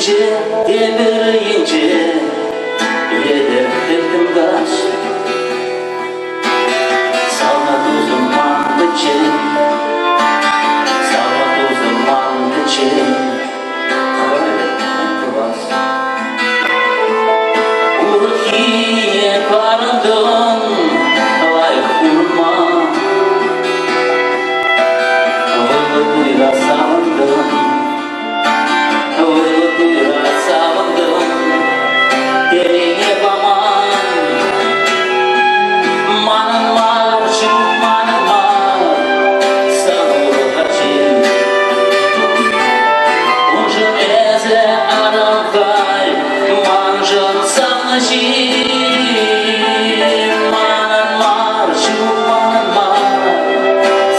Gelince devireyince yeder ettim kaç. Salladı zaman geçe, salladı zaman geçe. Urkiye karından layık urma, vırvırıyla savundum, vırvırıyla savundum. Dereye baman, manın var, şu manın var, savur kaçın. Unca eze aramkay, manjın savnaşın. Manın var, şu manın var,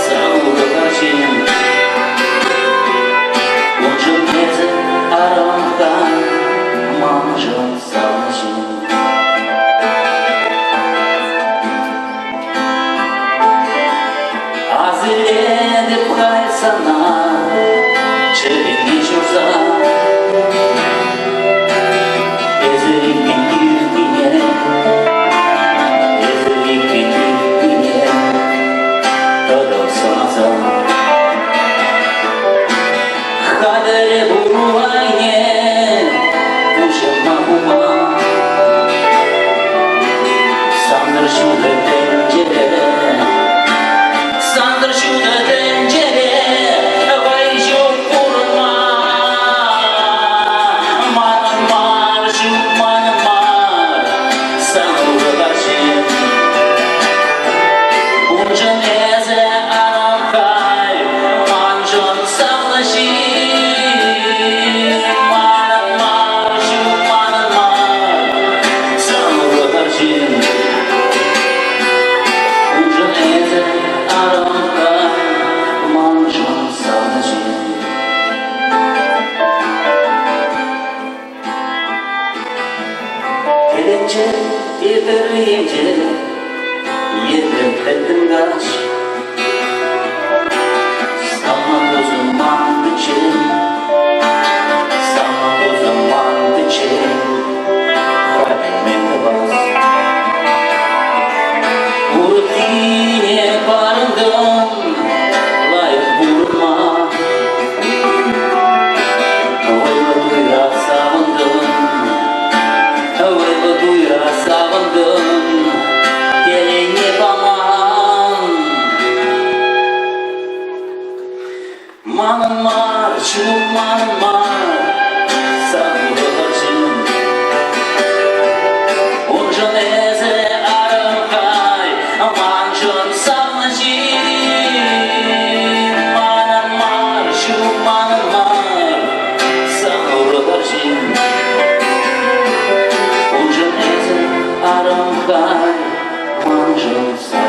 savur kaçın. Unca eze aramkay, manjın savnaşın. Azile pay sana, çelini çorsa. Ezelik bitirdiğine, ezelik bitirdiğine, kadar sanasa. Kadere buruayne, uşama buma. Sandır şu tencere, sandır şu tencere, vay çok vurma. Manın var, şu manın var, savur kaçın. Unca neze aramkay, manjın savnaşın. Manın var, şu manın var, savur kaçın. Unca neze aramkay, manjın savnaşın. Gelince devireyince yedim ettim kaç. Salladı zaman geçe, salladı zaman geçe. Kalbime bas. Urkiye karından layık vurma. Vırvırıyla savundum, vırvırıyla savundum. Gelene baman, manın var, şu manın var, savur kaçın. Unca neze aramkay, manjın savnaşın. Manın var, şu manın var, savur kaçın. Unca neze aramkay, manjın savnaşın.